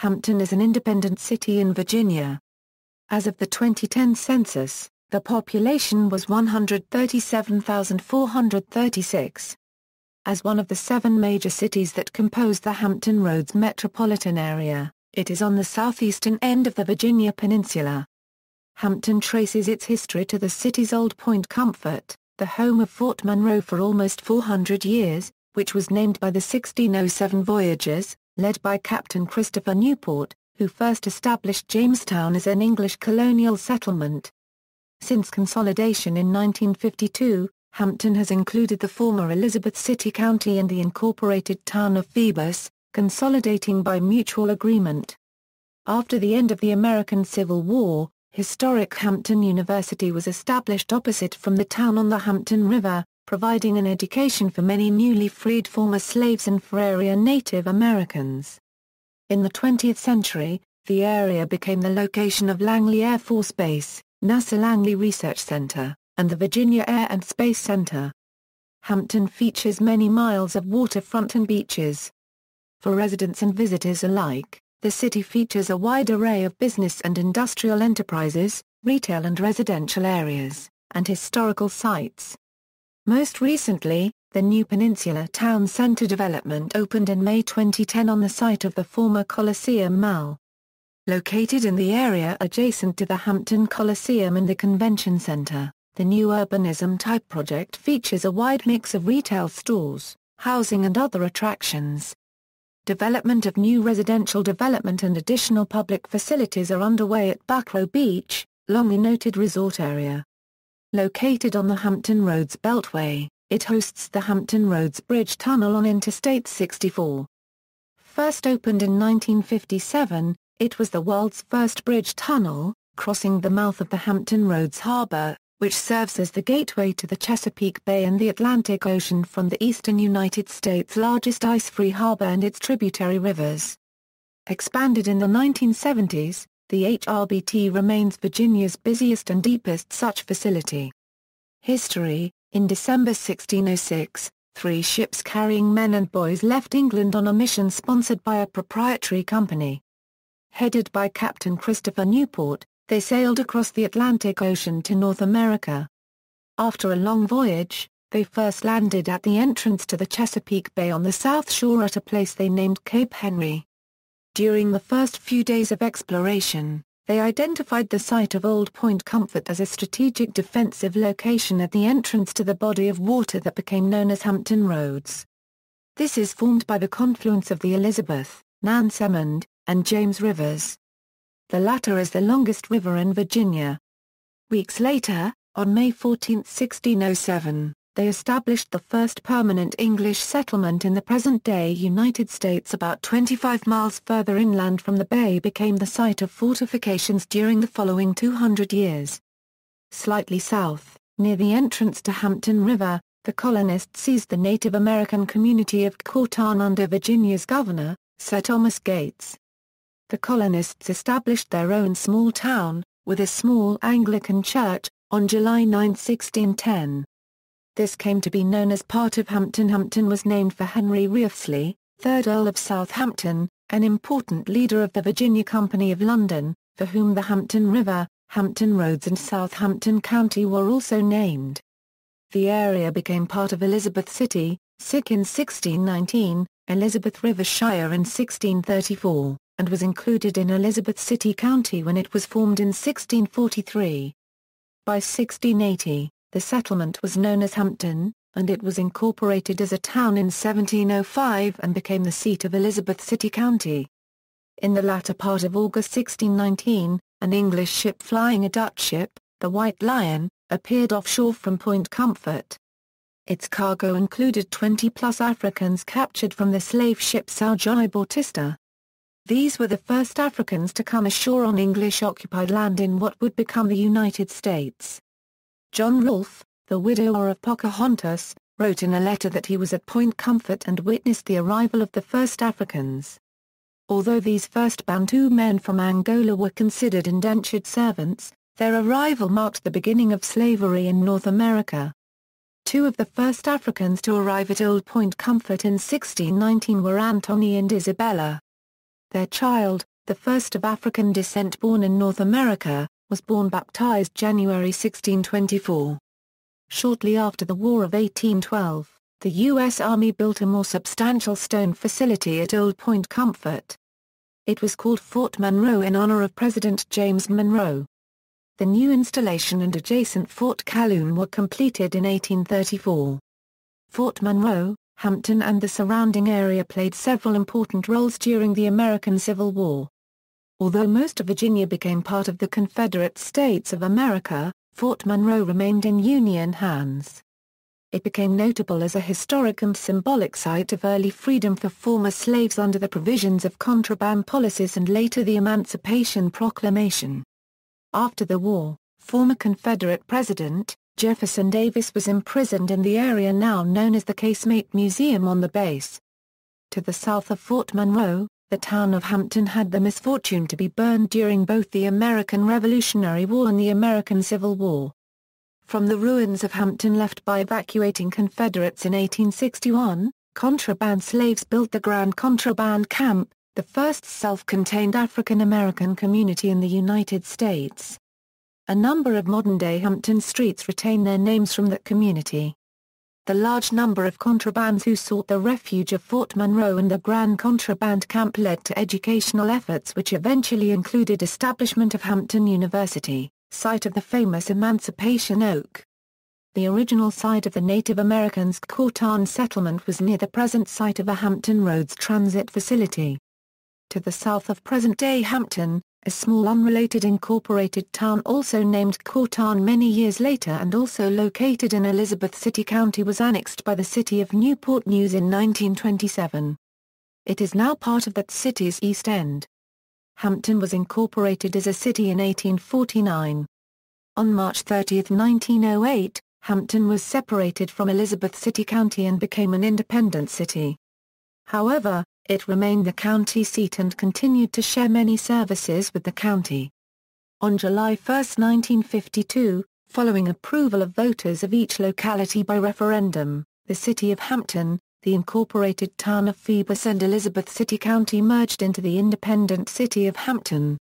Hampton is an independent city in Virginia. As of the 2010 census, the population was 137,436. As one of the 7 major cities that compose the Hampton Roads metropolitan area, it is on the southeastern end of the Virginia Peninsula. Hampton traces its history to the city's Old Point Comfort, the home of Fort Monroe for almost 400 years, which was named by the 1607 voyagers, led by Captain Christopher Newport, who first established Jamestown as an English colonial settlement. Since consolidation in 1952, Hampton has included the former Elizabeth City County and the incorporated town of Phoebus, consolidating by mutual agreement. After the end of the American Civil War, historic Hampton University was established opposite from the town on the Hampton River, providing an education for many newly freed former slaves and for area Native Americans. In the 20th century, the area became the location of Langley Air Force Base, NASA Langley Research Center, and the Virginia Air and Space Center. Hampton features many miles of waterfront and beaches. For residents and visitors alike, the city features a wide array of business and industrial enterprises, retail and residential areas, and historical sites. Most recently, the new Peninsula Town Center development opened in May 2010 on the site of the former Coliseum Mall. Located in the area adjacent to the Hampton Coliseum and the Convention Center, the new urbanism-type project features a wide mix of retail stores, housing and other attractions. Development of new residential development and additional public facilities are underway at Buckrow Beach, long a noted resort area. Located on the Hampton Roads Beltway, it hosts the Hampton Roads Bridge Tunnel on Interstate 64. First opened in 1957, it was the world's first bridge tunnel, crossing the mouth of the Hampton Roads Harbor, which serves as the gateway to the Chesapeake Bay and the Atlantic Ocean from the eastern United States' largest ice-free harbor and its tributary rivers. Expanded in the 1970s, the HRBT remains Virginia's busiest and deepest such facility. History: in December 1606, 3 ships carrying men and boys left England on a mission sponsored by a proprietary company. Headed by Captain Christopher Newport, they sailed across the Atlantic Ocean to North America. After a long voyage, they first landed at the entrance to the Chesapeake Bay on the south shore at a place they named Cape Henry. During the first few days of exploration, they identified the site of Old Point Comfort as a strategic defensive location at the entrance to the body of water that became known as Hampton Roads. This is formed by the confluence of the Elizabeth, Nansemond, and James Rivers. The latter is the longest river in Virginia. Weeks later, on May 14, 1607, they established the first permanent English settlement in the present-day United States. About 25 miles further inland from the bay became the site of fortifications during the following 200 years. Slightly south, near the entrance to Hampton River, the colonists seized the Native American community of Cortan under Virginia's governor, Sir Thomas Gates. The colonists established their own small town, with a small Anglican church, on July 9, 1610. This came to be known as part of Hampton. Hampton was named for Henry Wriothesley, 3rd Earl of Southampton, an important leader of the Virginia Company of London, for whom the Hampton River, Hampton Roads and Southampton County were also named. The area became part of Elizabeth City, in 1619, Elizabeth River Shire in 1634, and was included in Elizabeth City County when it was formed in 1643. By 1680, the settlement was known as Hampton, and it was incorporated as a town in 1705 and became the seat of Elizabeth City County. In the latter part of August 1619, an English ship flying a Dutch ship, the White Lion, appeared offshore from Point Comfort. Its cargo included 20-plus Africans captured from the slave ship São João Bautista. These were the first Africans to come ashore on English-occupied land in what would become the United States. John Rolfe, the widower of Pocahontas, wrote in a letter that he was at Point Comfort and witnessed the arrival of the first Africans. Although these first Bantu men from Angola were considered indentured servants, their arrival marked the beginning of slavery in North America. 2 of the first Africans to arrive at Old Point Comfort in 1619 were Anthony and Isabella. Their child, the first of African descent born in North America, was born baptized January 1624. Shortly after the War of 1812, the U.S. Army built a more substantial stone facility at Old Point Comfort. It was called Fort Monroe in honor of President James Monroe. The new installation and adjacent Fort Calhoun were completed in 1834. Fort Monroe, Hampton and the surrounding area played several important roles during the American Civil War. Although most of Virginia became part of the Confederate States of America, Fort Monroe remained in Union hands. It became notable as a historic and symbolic site of early freedom for former slaves under the provisions of contraband policies and later the Emancipation Proclamation. After the war, former Confederate President Jefferson Davis was imprisoned in the area now known as the Casemate Museum on the base. To the south of Fort Monroe, the town of Hampton had the misfortune to be burned during both the American Revolutionary War and the American Civil War. From the ruins of Hampton left by evacuating Confederates in 1861, contraband slaves built the Grand Contraband Camp, the first self-contained African-American community in the United States. A number of modern-day Hampton streets retain their names from that community. The large number of contrabands who sought the refuge of Fort Monroe and the Grand Contraband Camp led to educational efforts which eventually included establishment of Hampton University, site of the famous Emancipation Oak. The original site of the Native Americans' Khortan settlement was near the present site of a Hampton Roads transit facility. To the south of present-day Hampton, a small unrelated incorporated town also named Khortan many years later and also located in Elizabeth City County was annexed by the city of Newport News in 1927. It is now part of that city's East End. Hampton was incorporated as a city in 1849. On March 30, 1908, Hampton was separated from Elizabeth City County and became an independent city. However, it remained the county seat and continued to share many services with the county. On July 1, 1952, following approval of voters of each locality by referendum, the city of Hampton, the incorporated town of Phoebus and Elizabeth City County merged into the independent city of Hampton.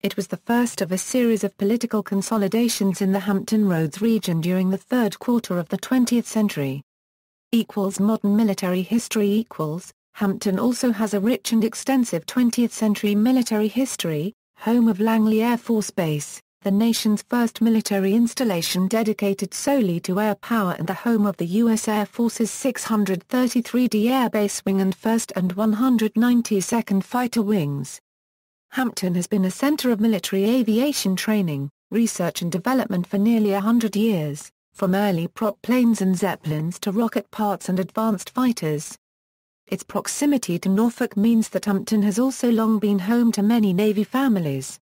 It was the first of a series of political consolidations in the Hampton Roads region during the third quarter of the 20th century. Modern military history Hampton also has a rich and extensive 20th century military history, home of Langley Air Force Base, the nation's first military installation dedicated solely to air power and the home of the U.S. Air Force's 633d Air Base Wing and 1st and 192nd Fighter Wings. Hampton has been a center of military aviation training, research and development for nearly 100 years, from early prop planes and zeppelins to rocket parts and advanced fighters. Its proximity to Norfolk means that Hampton has also long been home to many Navy families.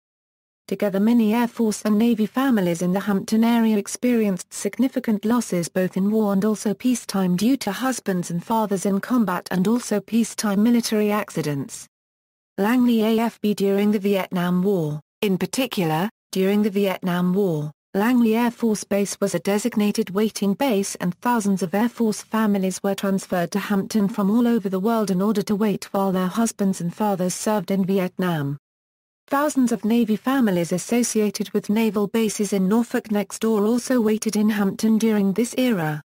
Together many Air Force and Navy families in the Hampton area experienced significant losses both in war and also peacetime due to husbands and fathers in combat and also peacetime military accidents. Langley AFB during the Vietnam War. In particular, during the Vietnam War, Langley Air Force Base was a designated waiting base and thousands of Air Force families were transferred to Hampton from all over the world in order to wait while their husbands and fathers served in Vietnam. Thousands of Navy families associated with naval bases in Norfolk next door also waited in Hampton during this era.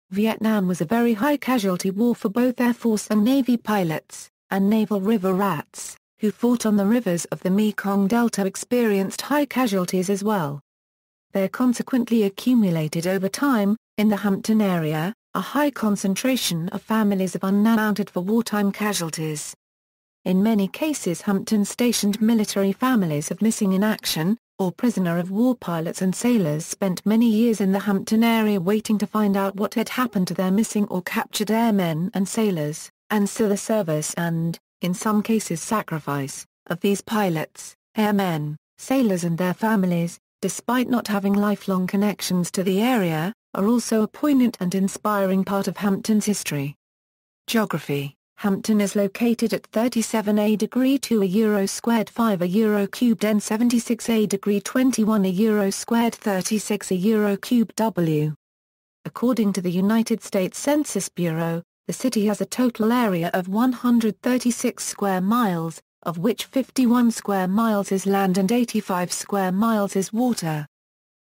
Vietnam was a very high-casualty war for both Air Force and Navy pilots, and naval river rats, who fought on the rivers of the Mekong Delta experienced high casualties as well. There consequently accumulated over time, in the Hampton area, a high concentration of families of unaccounted for wartime casualties. In many cases Hampton-stationed military families of missing in action, or prisoner of war pilots and sailors spent many years in the Hampton area waiting to find out what had happened to their missing or captured airmen and sailors, and so the service and, in some cases sacrifice, of these pilots, airmen, sailors and their families, despite not having lifelong connections to the area, are also a poignant and inspiring part of Hampton's history. Geography. Hampton is located at 37 degree 2 euro squared 5 euro cubed and 76 degree 21 euro squared 36 euro cubed W. According to the United States Census Bureau, the city has a total area of 136 square miles, of which 51 square miles is land and 85 square miles is water.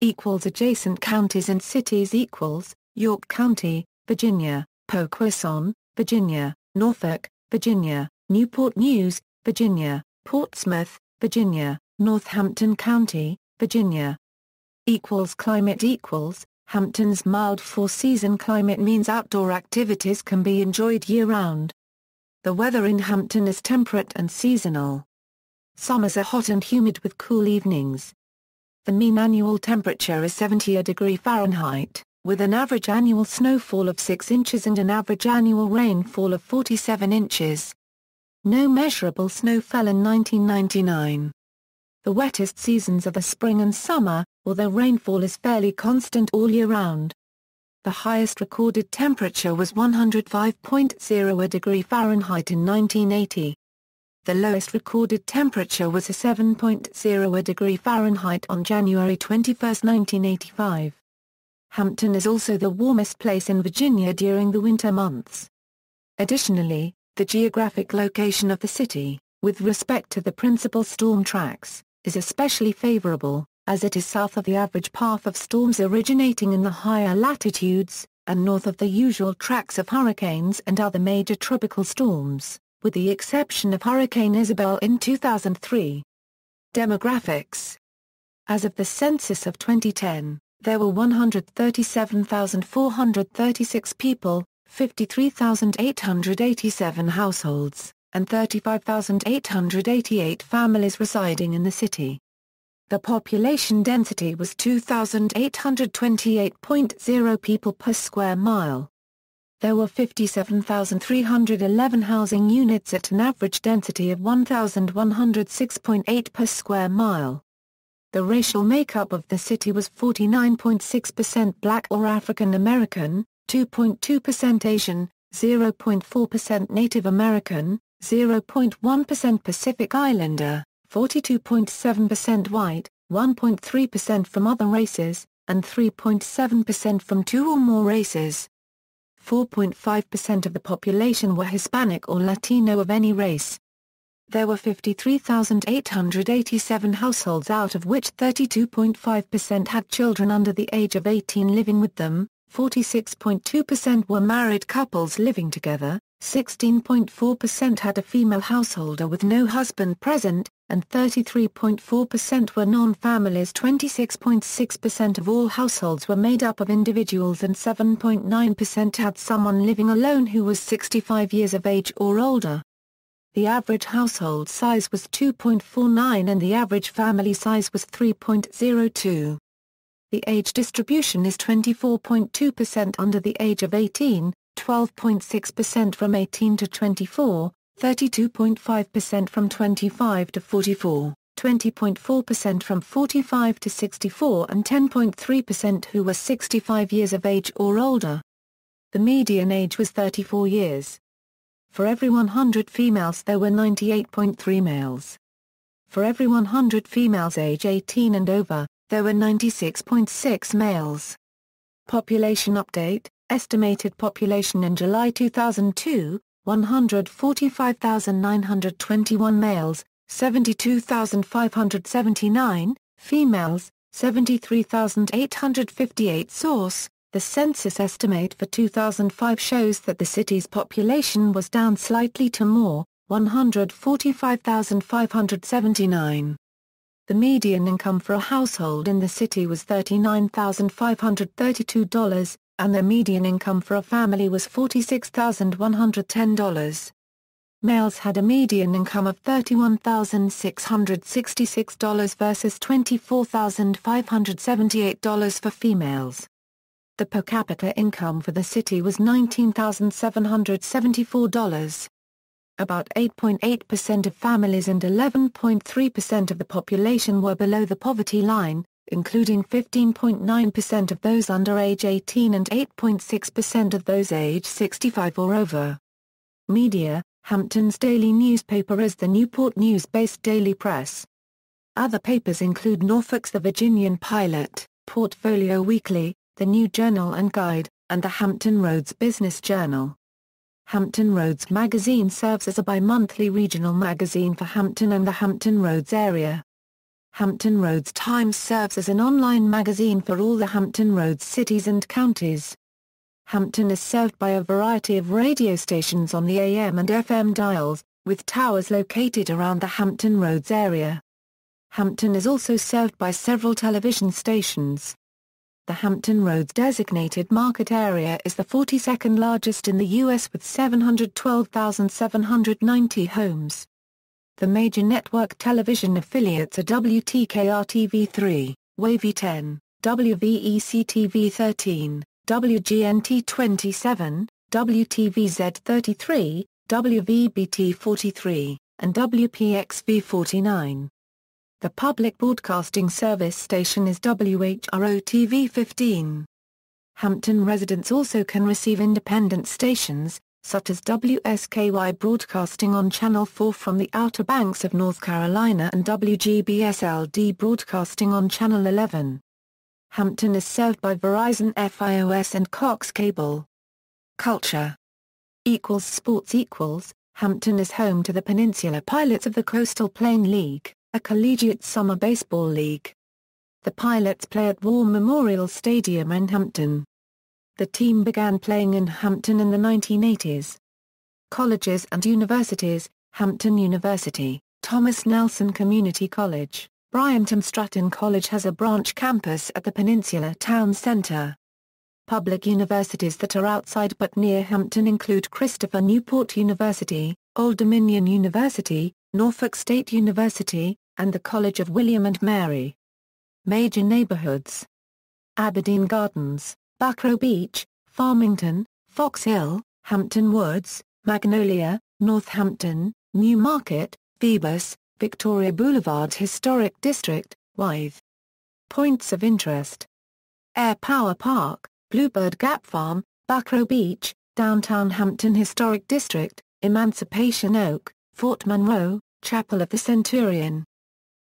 Adjacent counties and cities equals, York County, Virginia, Poquoson, Virginia, Norfolk, Virginia, Newport News, Virginia, Portsmouth, Virginia, Northampton County, Virginia. Climate equals, Hampton's mild four-season climate means outdoor activities can be enjoyed year-round. The weather in Hampton is temperate and seasonal. Summers are hot and humid with cool evenings. The mean annual temperature is 70 degrees Fahrenheit, with an average annual snowfall of 6 inches and an average annual rainfall of 47 inches. No measurable snow fell in 1999. The wettest seasons are the spring and summer, although rainfall is fairly constant all year round. The highest recorded temperature was 105.0 degrees Fahrenheit in 1980. The lowest recorded temperature was a 7.0 degrees Fahrenheit on January 21, 1985. Hampton is also the warmest place in Virginia during the winter months. Additionally, the geographic location of the city, with respect to the principal storm tracks, is especially favorable, as it is south of the average path of storms originating in the higher latitudes, and north of the usual tracks of hurricanes and other major tropical storms, with the exception of Hurricane Isabel in 2003. Demographics. As of the census of 2010, there were 137,436 people, 53,887 households, and 35,888 families residing in the city. The population density was 2,828.0 people per square mile. There were 57,311 housing units at an average density of 1,106.8 per square mile. The racial makeup of the city was 49.6% Black or African American, 2.2% Asian, 0.4% Native American, 0.1% Pacific Islander, 42.7% white, 1.3% from other races, and 3.7% from two or more races. 4.5% of the population were Hispanic or Latino of any race. There were 53,887 households, out of which 32.5% had children under the age of 18 living with them, 46.2% were married couples living together, 16.4% had a female householder with no husband present, and 33.4% were non-families. 26.6% of all households were made up of individuals, and 7.9% had someone living alone who was 65 years of age or older. The average household size was 2.49 and the average family size was 3.02. The age distribution is 24.2% under the age of 18, 12.6% from 18 to 24, 32.5% from 25 to 44, 20.4% from 45 to 64 and 10.3% who were 65 years of age or older. The median age was 34 years. For every 100 females there were 98.3 males. For every 100 females age 18 and over, there were 96.6 males. Population update, estimated population in July 2002, 145,921 males, 72,579, females, 73,858. Source: the census estimate for 2005 shows that the city's population was down slightly to more, 145,579. The median income for a household in the city was $39,532, and the median income for a family was $46,110. Males had a median income of $31,666 versus $24,578 for females. The per capita income for the city was $19,774. About 8.8% of families and 11.3% of the population were below the poverty line, including 15.9% of those under age 18 and 8.6% of those age 65 or over. Media: Hampton's daily newspaper is the Newport News-based Daily Press. Other papers include Norfolk's The Virginian Pilot, Portfolio Weekly, The New Journal and Guide, and the Hampton Roads Business Journal. Hampton Roads magazine serves as a bi-monthly regional magazine for Hampton and the Hampton Roads area. Hampton Roads Times serves as an online magazine for all the Hampton Roads cities and counties. Hampton is served by a variety of radio stations on the AM and FM dials, with towers located around the Hampton Roads area. Hampton is also served by several television stations. The Hampton Roads designated market area is the 42nd largest in the U.S. with 712,790 homes. The major network television affiliates are WTKR-TV3, Wavy 10, WVEC-TV 13, WGNT 27, WTVZ 33, WVBT 43, and WPXV 49. The public broadcasting service station is WHRO-TV 15. Hampton residents also can receive independent stations, such as WSKY broadcasting on Channel 4 from the Outer Banks of North Carolina and WGBSLD broadcasting on Channel 11. Hampton is served by Verizon FiOS and Cox Cable. Culture Sports Hampton is home to the Peninsula Pilots of the Coastal Plain League, a collegiate summer baseball league. The Pilots play at War Memorial Stadium in Hampton. The team began playing in Hampton in the 1980s. Colleges and universities: Hampton University, Thomas Nelson Community College, Bryant Stratton College has a branch campus at the Peninsula Town Center. Public universities that are outside but near Hampton include Christopher Newport University, Old Dominion University, Norfolk State University, and the College of William and Mary. Major neighborhoods: Aberdeen Gardens, Buckrow Beach, Farmington, Fox Hill, Hampton Woods, Magnolia, Northampton, Newmarket, Phoebus, Victoria Boulevard Historic District, Wythe. Points of interest: Air Power Park, Bluebird Gap Farm, Buckrow Beach, Downtown Hampton Historic District, Emancipation Oak, Fort Monroe, Chapel of the Centurion.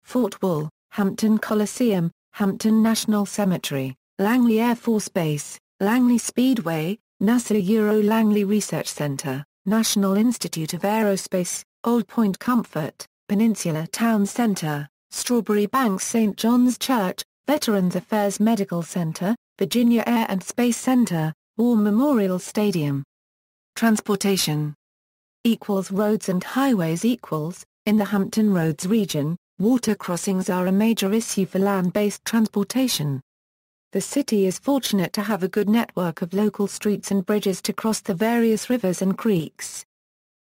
Fort Wool, Hampton Coliseum, Hampton National Cemetery, Langley Air Force Base, Langley Speedway, NASA Langley Research Center, National Institute of Aerospace, Old Point Comfort, Peninsula Town Center, Strawberry Banks St. John's Church, Veterans Affairs Medical Center, Virginia Air and Space Center, War Memorial Stadium. Transportation Roads and highways In the Hampton Roads region, water crossings are a major issue for land-based transportation. The city is fortunate to have a good network of local streets and bridges to cross the various rivers and creeks.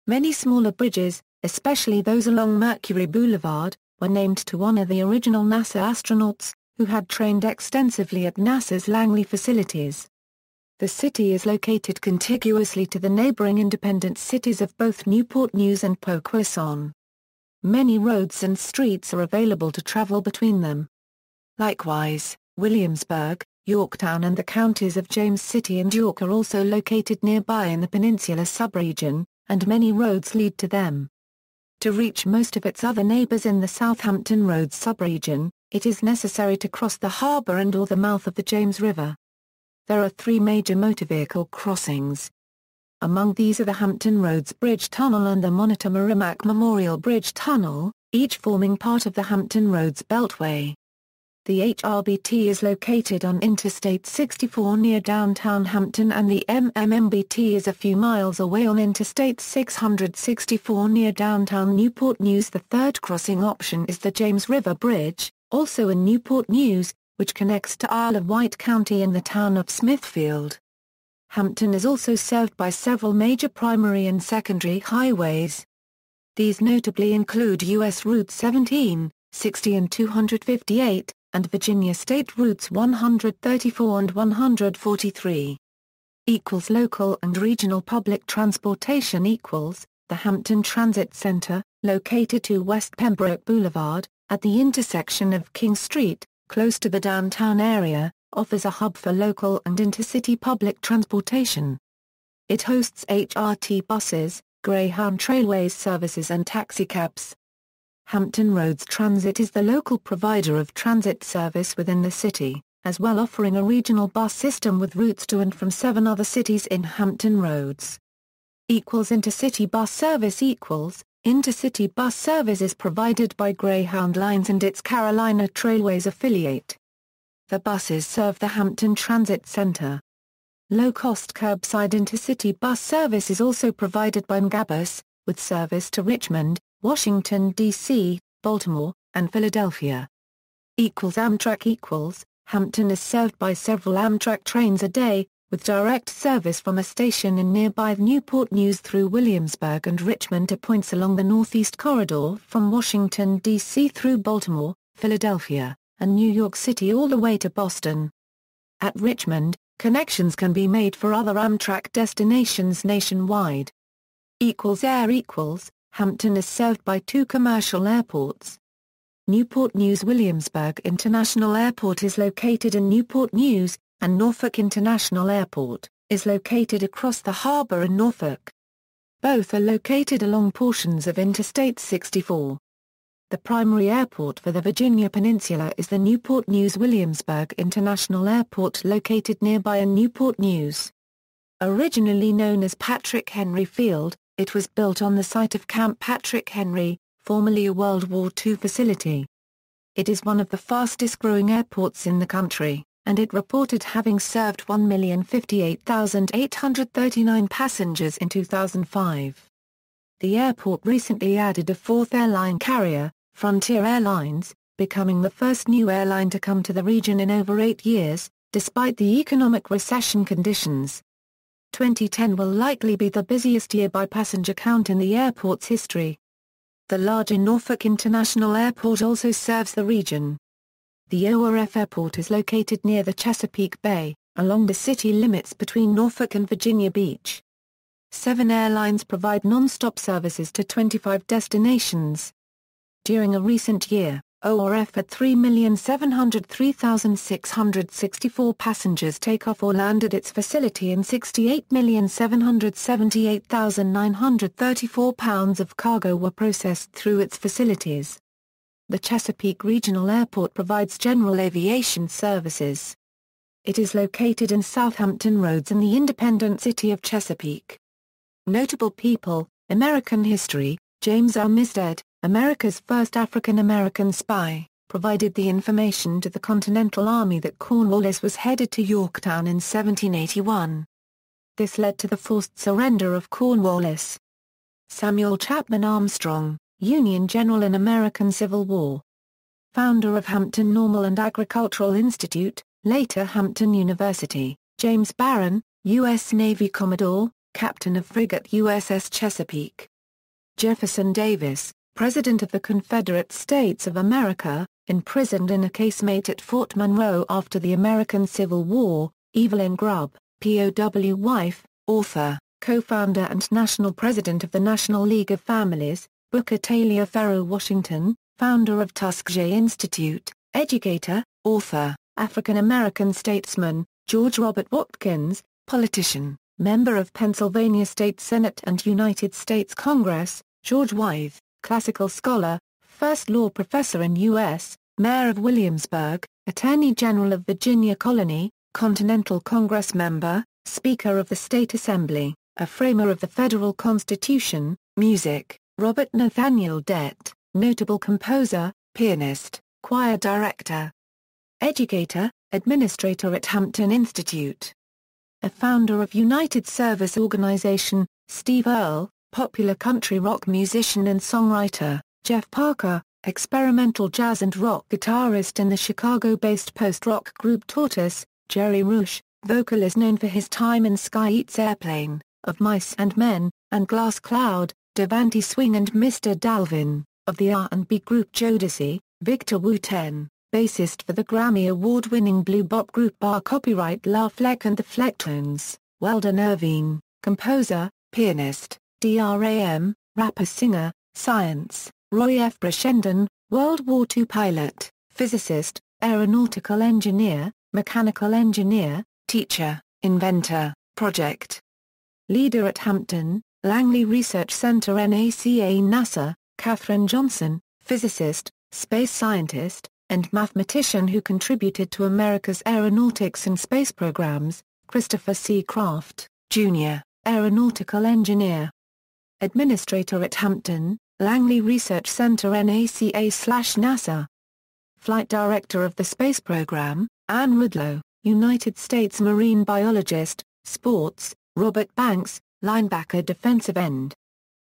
Many smaller bridges, especially those along Mercury Boulevard, were named to honor the original NASA astronauts, who had trained extensively at NASA's Langley facilities. The city is located contiguously to the neighboring independent cities of both Newport News and Poquoson. Many roads and streets are available to travel between them. Likewise, Williamsburg, Yorktown and the counties of James City and York are also located nearby in the Peninsula subregion, and many roads lead to them. To reach most of its other neighbors in the Southampton Roads subregion, it is necessary to cross the harbor and/or the mouth of the James River. There are 3 major motor vehicle crossings. Among these are the Hampton Roads Bridge Tunnel and the Monitor Merrimack Memorial Bridge Tunnel, each forming part of the Hampton Roads Beltway. The HRBT is located on Interstate 64 near downtown Hampton, and the MMBT is a few miles away on Interstate 664 near downtown Newport News. The third crossing option is the James River Bridge, also in Newport News, which connects to Isle of Wight County and the town of Smithfield. Hampton is also served by several major primary and secondary highways. These notably include U.S. Route 17, 60 and 258, and Virginia State Routes 134 and 143. Local and regional public transportation the Hampton Transit Center, located to West Pembroke Boulevard, at the intersection of King Street, close to the downtown area, offers a hub for local and intercity public transportation. It hosts HRT buses, Greyhound Trailways services and taxicabs. Hampton Roads Transit is the local provider of transit service within the city, as well offering a regional bus system with routes to and from 7 other cities in Hampton Roads. Intercity bus service Intercity bus service is provided by Greyhound Lines and its Carolina Trailways affiliate. The buses serve the Hampton Transit Center. Low-cost curbside intercity bus service is also provided by Ngabus, with service to Richmond, Washington, D.C., Baltimore, and Philadelphia. Amtrak Hampton is served by several Amtrak trains a day, with direct service from a station in nearby Newport News through Williamsburg and Richmond to points along the Northeast Corridor from Washington, D.C. through Baltimore, Philadelphia, and New York City all the way to Boston. At Richmond, connections can be made for other Amtrak destinations nationwide. Air Hampton is served by two commercial airports. Newport News Williamsburg International Airport is located in Newport News, and Norfolk International Airport is located across the harbor in Norfolk. Both are located along portions of Interstate 64. The primary airport for the Virginia Peninsula is the Newport News Williamsburg International Airport located nearby in Newport News. Originally known as Patrick Henry Field, it was built on the site of Camp Patrick Henry, formerly a World War II facility. It is one of the fastest-growing airports in the country, and it reported having served 1,058,839 passengers in 2005. The airport recently added a fourth airline carrier, Frontier Airlines, becoming the first new airline to come to the region in over 8 years, despite the economic recession conditions. 2010 will likely be the busiest year by passenger count in the airport's history. The larger Norfolk International Airport also serves the region. The ORF Airport is located near the Chesapeake Bay, along the city limits between Norfolk and Virginia Beach. 7 airlines provide non-stop services to 25 destinations. During a recent year, ORF had 3,703,664 passengers take off or land at its facility and 68,778,934 pounds of cargo were processed through its facilities. The Chesapeake Regional Airport provides general aviation services. It is located in Hampton Roads in the independent city of Chesapeake. Notable people, American history, James Armistead, America's first African-American spy, provided the information to the Continental Army that Cornwallis was headed to Yorktown in 1781. This led to the forced surrender of Cornwallis. Samuel Chapman Armstrong, Union General in American Civil War. Founder of Hampton Normal and Agricultural Institute, later Hampton University, James Barron, U.S. Navy Commodore, Captain of frigate USS Chesapeake. Jefferson Davis, President of the Confederate States of America, imprisoned in a casemate at Fort Monroe after the American Civil War. Evelyn Grubb, POW wife, author, co-founder and national president of the National League of Families. Booker Taliaferro Washington, founder of Tuskegee Institute, educator, author, African-American statesman. George Robert Watkins, politician, member of Pennsylvania State Senate and United States Congress. George Wythe, classical scholar, first law professor in U.S., mayor of Williamsburg, attorney general of Virginia Colony, Continental Congress member, Speaker of the State Assembly, a framer of the federal Constitution. Music. Robert Nathaniel Dett, notable composer, pianist, choir director. Educator, administrator at Hampton Institute. A founder of United Service Organization. Steve Earle, popular country rock musician and songwriter. Jeff Parker, experimental jazz and rock guitarist in the Chicago-based post-rock group Tortoise. Jerry Rush, vocalist known for his time in Sky Eats Airplane, Of Mice and Men, and Glass Cloud. Devante Swing and Mr. Dalvin, of the R&B group Jodeci. Victor Wooten, bassist for the Grammy Award-winning blue bop group Bar Copyright La Fleck and the Flecktones. Weldon Irvine, composer, pianist. DRAM, rapper-singer. Science. Roy F. Brashenden, World War II pilot, physicist, aeronautical engineer, mechanical engineer, teacher, inventor, project leader at Hampton, Langley Research Center NACA NASA. Katherine Johnson, physicist, space scientist, and mathematician who contributed to America's aeronautics and space programs. Christopher C. Kraft, Jr., aeronautical engineer. Administrator at Hampton, Langley Research Center NACA/NASA. Flight Director of the Space Program, Anne Rudlow, United States Marine Biologist. Sports, Robert Banks, linebacker defensive end.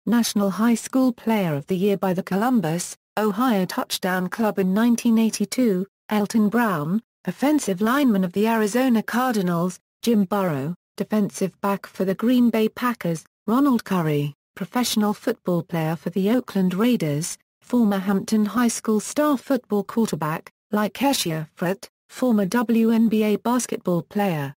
National High School Player of the Year by the Columbus, Ohio Touchdown Club in 1982, Elton Brown, offensive lineman of the Arizona Cardinals, Jim Burrow, defensive back for the Green Bay Packers, Ronald Curry, professional football player for the Oakland Raiders, former Hampton High School star football quarterback, Lakecia Frit, former WNBA basketball player.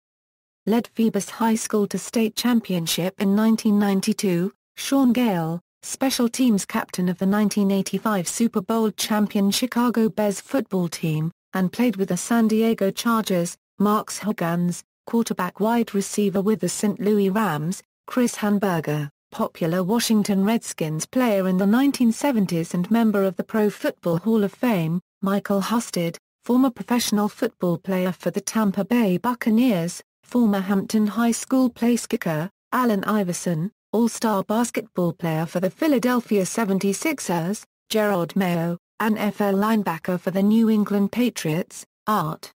Led Phoebus High School to state championship in 1992, Sean Gale, special teams captain of the 1985 Super Bowl champion Chicago Bears football team, and played with the San Diego Chargers, Marks Hugans, quarterback wide receiver with the St. Louis Rams, Chris Hamburger, popular Washington Redskins player in the 1970s and member of the Pro Football Hall of Fame, Michael Husted, former professional football player for the Tampa Bay Buccaneers, former Hampton High School place kicker, Allen Iverson, all-star basketball player for the Philadelphia 76ers, Gerard Mayo, NFL linebacker for the New England Patriots, Art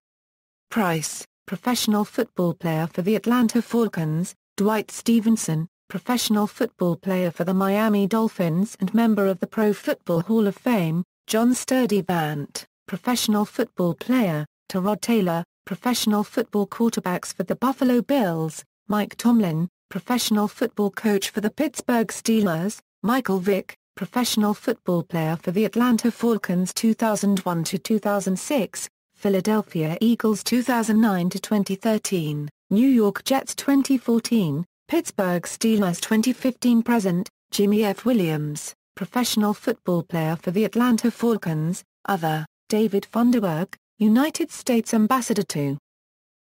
Price, professional football player for the Atlanta Falcons, Dwight Stevenson, professional football player for the Miami Dolphins and member of the Pro Football Hall of Fame, John Sturdivant, professional football player, Tyrod Taylor, professional football quarterbacks for the Buffalo Bills, Mike Tomlin, professional football coach for the Pittsburgh Steelers, Michael Vick, professional football player for the Atlanta Falcons 2001-2006, Philadelphia Eagles 2009-2013, New York Jets 2014, Pittsburgh Steelers 2015-present, Jimmy F. Williams, professional football player for the Atlanta Falcons, other, David Funderburg, United States Ambassador to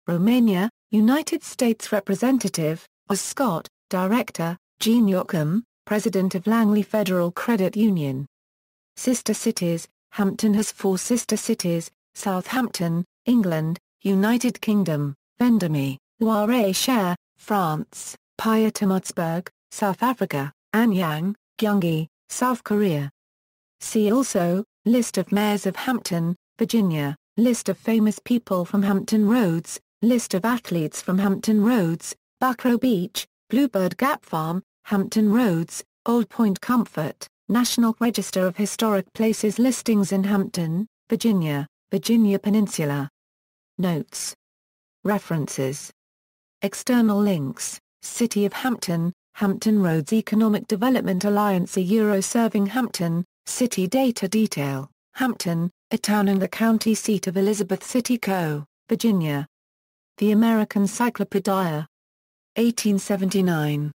Romania, United States Representative, Oz Scott, Director, Gene Yocum, President of Langley Federal Credit Union. Sister cities, Hampton has 4 sister cities, Southampton, England, United Kingdom, Vendôme, Loire-et-Cher, France, Pietermaritzburg, South Africa, Anyang, Gyeonggi, South Korea. See also, List of mayors of Hampton, Virginia. List of famous people from Hampton Roads, List of athletes from Hampton Roads, Buckrow Beach, Bluebird Gap Farm, Hampton Roads, Old Point Comfort, National Register of Historic Places listings in Hampton, Virginia, Virginia Peninsula. Notes. References. External links, City of Hampton, Hampton Roads Economic Development Alliance serving Hampton, City Data Detail, Hampton, a town and the county seat of Elizabeth City Co., Virginia. The American Cyclopedia. 1879.